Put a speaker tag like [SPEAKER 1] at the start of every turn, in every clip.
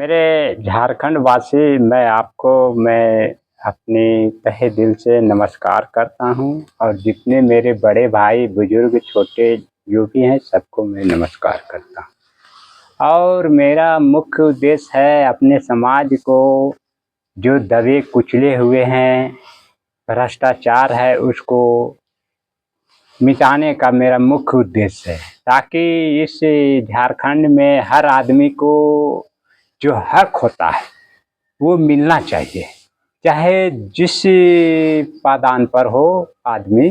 [SPEAKER 1] मेरे झारखंड वासी, मैं अपनी तहे दिल से नमस्कार करता हूँ और जितने मेरे बड़े भाई बुजुर्ग छोटे जो भी हैं सबको मैं नमस्कार करता हूँ। और मेरा मुख्य उद्देश्य है अपने समाज को जो दबे कुचले हुए हैं, भ्रष्टाचार है, उसको मिटाने का मेरा मुख्य उद्देश्य है, ताकि इस झारखंड में हर आदमी को जो हक होता है वो मिलना चाहिए। चाहे जिस पादान पर हो आदमी,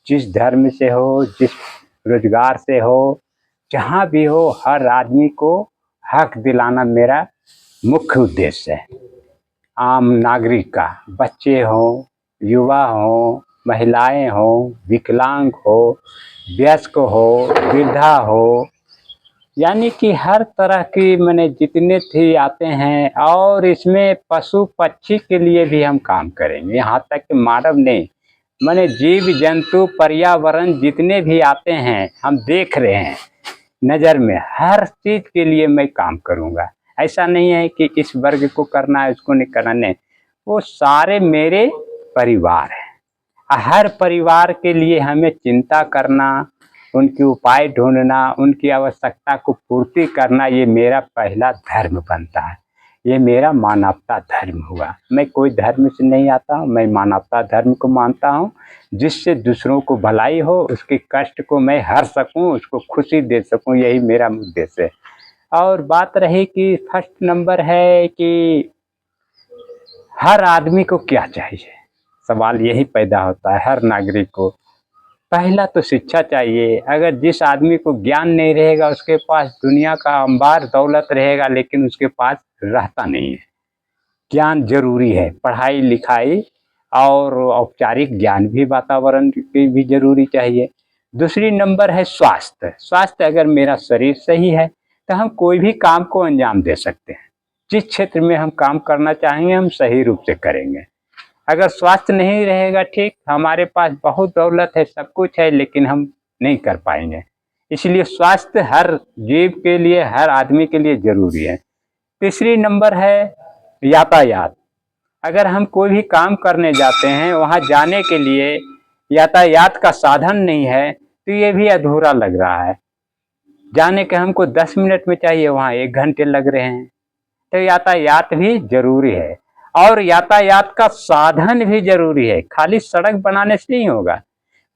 [SPEAKER 1] जिस धर्म से हो, जिस रोजगार से हो, जहाँ भी हो, हर आदमी को हक दिलाना मेरा मुख्य उद्देश्य है। आम नागरिक का, बच्चे हों, युवा हों, महिलाएं हों, विकलांग हो, वयस्क हो, वृद्धा हो, यानी कि हर तरह की मैंने जितने थी आते हैं। और इसमें पशु पक्षी के लिए भी हम काम करेंगे, यहाँ तक कि मानव नहीं, मैंने जीव जंतु पर्यावरण जितने भी आते हैं हम देख रहे हैं नज़र में, हर चीज़ के लिए मैं काम करूँगा। ऐसा नहीं है कि इस वर्ग को करना है उसको नहीं करना, नहीं, वो सारे मेरे परिवार हैं। हर परिवार के लिए हमें चिंता करना, उनके उपाय ढूंढना, उनकी आवश्यकता को पूर्ति करना, ये मेरा पहला धर्म बनता है। ये मेरा मानवता धर्म हुआ। मैं कोई धर्म से नहीं आता हूँ, मैं मानवता धर्म को मानता हूँ, जिससे दूसरों को भलाई हो, उसके कष्ट को मैं हर सकूँ, उसको खुशी दे सकूँ, यही मेरा उद्देश्य है। और बात रही कि फर्स्ट नंबर है कि हर आदमी को क्या चाहिए, सवाल यही पैदा होता है। हर नागरिक को पहला तो शिक्षा चाहिए। अगर जिस आदमी को ज्ञान नहीं रहेगा, उसके पास दुनिया का अंबार दौलत रहेगा, लेकिन उसके पास रहता नहीं है। ज्ञान जरूरी है, पढ़ाई लिखाई और औपचारिक ज्ञान भी, वातावरण की भी जरूरी चाहिए। दूसरी नंबर है स्वास्थ्य। स्वास्थ्य अगर मेरा शरीर सही है तो हम कोई भी काम को अंजाम दे सकते हैं। जिस क्षेत्र में हम काम करना चाहेंगे हम सही रूप से करेंगे। अगर स्वास्थ्य नहीं रहेगा ठीक, हमारे पास बहुत दौलत है, सब कुछ है, लेकिन हम नहीं कर पाएंगे। इसलिए स्वास्थ्य हर जीव के लिए, हर आदमी के लिए जरूरी है। तीसरी नंबर है यातायात। अगर हम कोई भी काम करने जाते हैं, वहाँ जाने के लिए यातायात का साधन नहीं है तो ये भी अधूरा लग रहा है। जाने के हमको 10 मिनट में चाहिए, वहाँ 1 घंटे लग रहे हैं। तो यातायात भी जरूरी है और यातायात का साधन भी जरूरी है। खाली सड़क बनाने से नहीं होगा,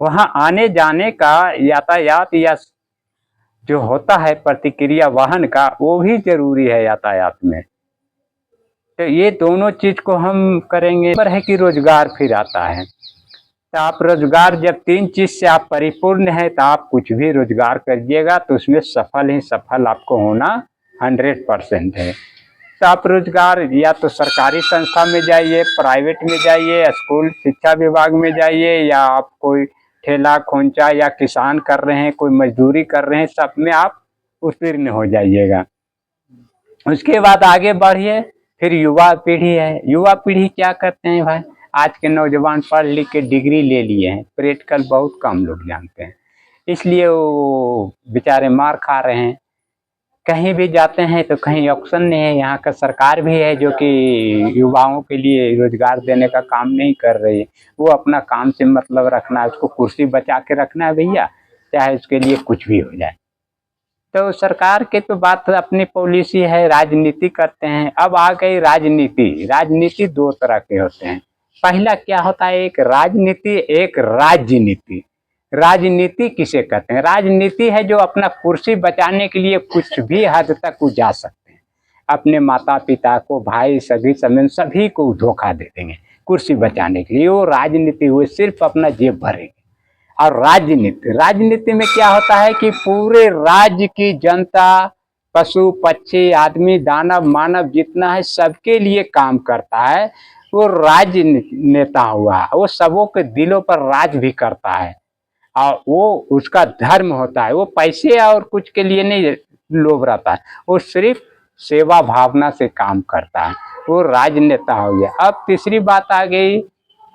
[SPEAKER 1] वहाँ आने जाने का यातायात या जो होता है प्रतिक्रिया वाहन का, वो भी जरूरी है यातायात में। तो ये दोनों चीज को हम करेंगे। पर है कि रोजगार फिर आता है, तो आप रोजगार जब 3 चीज से आप परिपूर्ण है तो आप कुछ भी रोजगार करिएगा तो उसमें सफल ही सफल आपको होना 100% है। तो आप रोजगार या तो सरकारी संस्था में जाइए, प्राइवेट में जाइए, स्कूल शिक्षा विभाग में जाइए, या आप कोई ठेला खोंचा या किसान कर रहे हैं, कोई मजदूरी कर रहे हैं, सब में आप उत्तीर्ण हो जाइएगा। उसके बाद आगे बढ़िए। फिर युवा पीढ़ी है। युवा पीढ़ी क्या करते हैं भाई, आज के नौजवान पढ़ लिख के डिग्री ले लिए हैं, प्रैक्टिकल बहुत कम लोग जानते हैं, इसलिए वो बेचारे मार खा रहे हैं। कहीं भी जाते हैं तो कहीं ऑप्शन नहीं है। यहाँ का सरकार भी है जो कि युवाओं के लिए रोजगार देने का काम नहीं कर रही है। वो अपना काम से मतलब रखना है, उसको कुर्सी बचा के रखना है भैया, चाहे उसके लिए कुछ भी हो जाए। तो सरकार के तो बात अपनी पॉलिसी है, राजनीति करते हैं। अब आ गई राजनीति। राजनीति 2 तरह के होते हैं। पहला क्या होता है, एक राजनीति, एक राजनीति। राजनीति किसे कहते हैं? राजनीति है जो अपना कुर्सी बचाने के लिए कुछ भी हद तक वो जा सकते हैं। अपने माता पिता को, भाई सभी समझ सभी को धोखा दे देंगे कुर्सी बचाने के लिए। वो राजनीति हुई, सिर्फ अपना जेब भरेंगे। और राजनीति, राजनीति में क्या होता है कि पूरे राज्य की जनता, पशु पक्षी आदमी दानव मानव जितना है सबके लिए काम करता है। वो राजनेता हुआ, वो सबों के दिलों पर राज भी करता है और वो उसका धर्म होता है। वो पैसे और कुछ के लिए नहीं लोभ रहता है, वो सिर्फ सेवा भावना से काम करता है, वो राजनेता हो गया। अब तीसरी बात आ गई,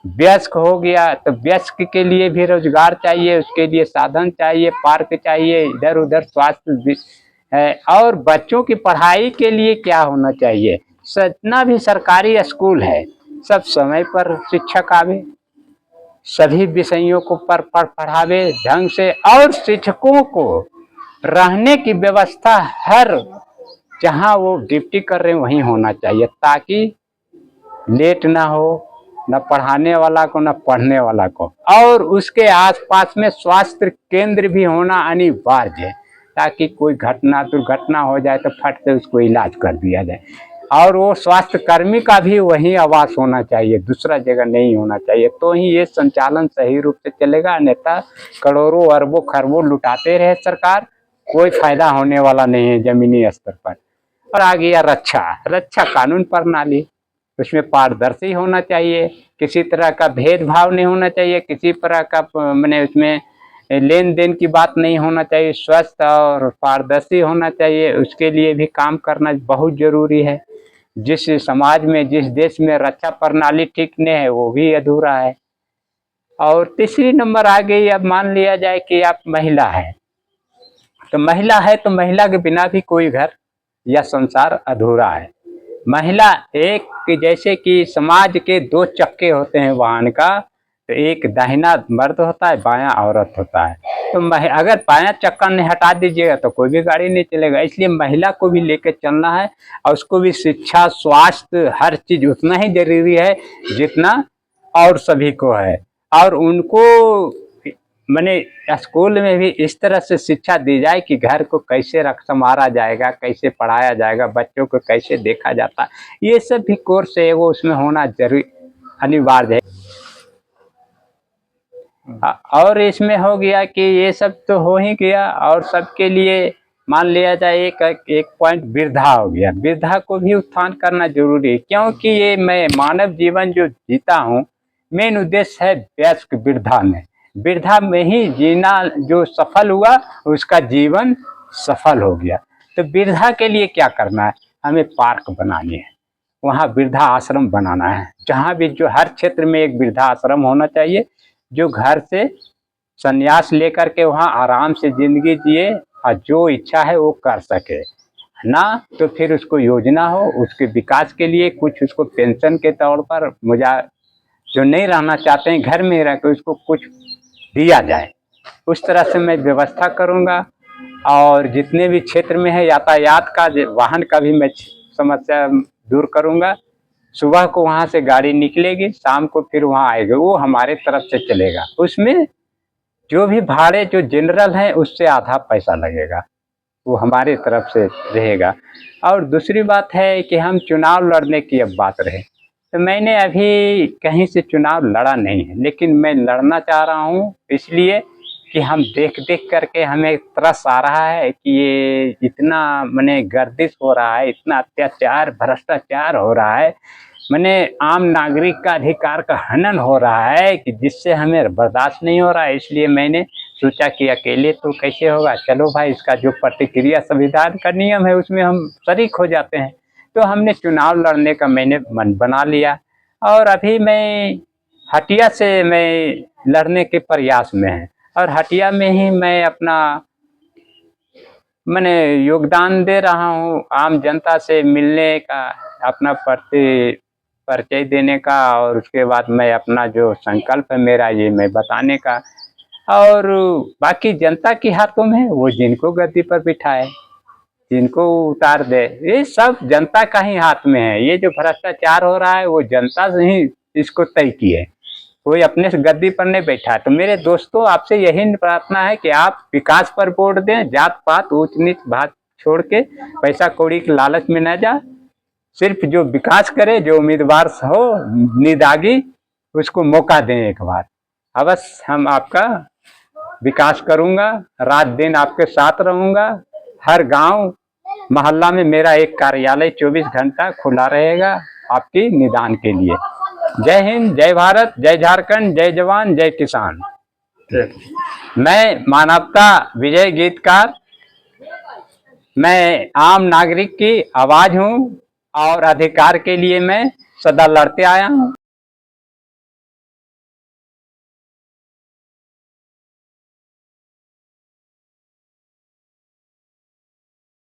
[SPEAKER 1] वयस्क हो गया। तो वयस्क के लिए भी रोजगार चाहिए, उसके लिए साधन चाहिए, पार्क चाहिए, इधर उधर स्वास्थ्य है। और बच्चों की पढ़ाई के लिए क्या होना चाहिए, जितना भी सरकारी स्कूल है सब समय पर शिक्षक आवे, सभी विषयों को पढ़ावे ढंग से, और शिक्षकों को रहने की व्यवस्था हर जहां वो ड्यूटी कर रहे हैं वहीं होना चाहिए, ताकि लेट ना हो, न पढ़ाने वाला को न पढ़ने वाला को। और उसके आसपास में स्वास्थ्य केंद्र भी होना अनिवार्य है, ताकि कोई घटना दुर्घटना हो जाए तो फट से उसको इलाज कर दिया जाए। और वो स्वास्थ्य कर्मी का भी वही आवास होना चाहिए, दूसरा जगह नहीं होना चाहिए, तो ही ये संचालन सही रूप से चलेगा। अन्यथा करोड़ों अरबों खरबों लुटाते रहे सरकार, कोई फायदा होने वाला नहीं है जमीनी स्तर पर। और आ गया रक्षा कानून प्रणाली, उसमें पारदर्शी होना चाहिए, किसी तरह का भेदभाव नहीं होना चाहिए, किसी तरह का मैंने उसमें लेन देन की बात नहीं होना चाहिए, स्वस्थ और पारदर्शी होना चाहिए। उसके लिए भी काम करना बहुत जरूरी है। जिस समाज में जिस देश में रक्षा प्रणाली ठीक नहीं है वो भी अधूरा है। और तीसरी नंबर आ गई, अब मान लिया जाए कि आप महिला है, तो महिला है तो महिला के बिना भी कोई घर या संसार अधूरा है। महिला एक, जैसे कि समाज के दो चक्के होते हैं वाहन का, तो एक दाहिना मर्द होता है, बायां औरत होता है। तो अगर बायां चक्का नहीं हटा दीजिएगा तो कोई भी गाड़ी नहीं चलेगा। इसलिए महिला को भी लेकर चलना है, और उसको भी शिक्षा स्वास्थ्य हर चीज उतना ही जरूरी है जितना और सभी को है। और उनको मैंने स्कूल में भी इस तरह से शिक्षा दी जाए कि घर को कैसे संवारा जाएगा, कैसे पढ़ाया जाएगा, बच्चों को कैसे देखा जाता है, ये सब भी कोर्स है वो उसमें होना जरूरी अनिवार्य है। और इसमें हो गया कि ये सब तो हो ही गया, और सबके लिए मान लिया जाए एक पॉइंट वृद्धा हो गया। वृद्धा को भी उत्थान करना जरूरी है, क्योंकि ये मैं मानव जीवन जो जीता हूँ, मेन उद्देश्य है वयस्क वृद्धा में ही जीना जो सफल हुआ उसका जीवन सफल हो गया। तो वृद्धा के लिए क्या करना है, हमें पार्क बनानी है, वहाँ वृद्धा आश्रम बनाना है, जहाँ भी जो हर क्षेत्र में एक वृद्धा आश्रम होना चाहिए, जो घर से संन्यास लेकर के वहाँ आराम से जिंदगी जिए और जो इच्छा है वो कर सके ना। तो फिर उसको योजना हो उसके विकास के लिए, कुछ उसको पेंशन के तौर पर, मुझे जो नहीं रहना चाहते हैं घर में रह कर उसको कुछ दिया जाए, उस तरह से मैं व्यवस्था करूँगा। और जितने भी क्षेत्र में है यातायात का वाहन का भी मैं समस्या दूर करूँगा। सुबह को वहाँ से गाड़ी निकलेगी, शाम को फिर वहाँ आएगी, वो हमारे तरफ से चलेगा। उसमें जो भी भाड़े जो जनरल है उससे आधा पैसा लगेगा, वो हमारे तरफ से रहेगा। और दूसरी बात है कि हम चुनाव लड़ने की अब बात रहे, तो मैंने अभी कहीं से चुनाव लड़ा नहीं है, लेकिन मैं लड़ना चाह रहा हूँ, इसलिए कि हम देख करके हमें तरस आ रहा है कि ये इतना मैंने गर्दिश हो रहा है, इतना अत्याचार भ्रष्टाचार हो रहा है, मैंने आम नागरिक का अधिकार का हनन हो रहा है, कि जिससे हमें बर्दाश्त नहीं हो रहा है। इसलिए मैंने सोचा कि अकेले तो कैसे होगा, चलो भाई इसका जो प्रतिक्रिया संविधान का नियम है उसमें हम शरीक हो जाते हैं। तो हमने चुनाव लड़ने का मैंने मन बना लिया, और अभी मैं हटिया से मैं लड़ने के प्रयास में है, और हटिया में ही मैं अपना मैंने योगदान दे रहा हूँ, आम जनता से मिलने का, अपना परिचय देने का, और उसके बाद मैं अपना जो संकल्प है मेरा ये मैं बताने का। और बाकी जनता के हाथों में, वो जिनको गद्दी पर बिठाए, जिनको उतार दे, ये सब जनता का ही हाथ में है। ये जो भ्रष्टाचार हो रहा है वो जनता से ही इसको तय की है, कोई अपने से गद्दी पर नहीं बैठा। तो मेरे दोस्तों आपसे यही प्रार्थना है कि आप विकास पर वोट दें, जात पात ऊंच नीच बात छोड़ के पैसा कौड़ी के लालच में न जा, सिर्फ जो विकास करे, जो उम्मीदवार हो निदागी, उसको मौका दें एक बार। अवश्य हम आपका विकास करूंगा, रात दिन आपके साथ रहूंगा। हर गांव मोहल्ला में मेरा एक कार्यालय 24 घंटा खुला रहेगा आपकी निदान के लिए। जय हिंद, जय भारत, जय झारखंड, जय जवान, जय किसान। मैं मानवता विजय गीतकार, मैं आम नागरिक की आवाज हूँ, और अधिकार के लिए मैं सदा लड़ते आया हूँ।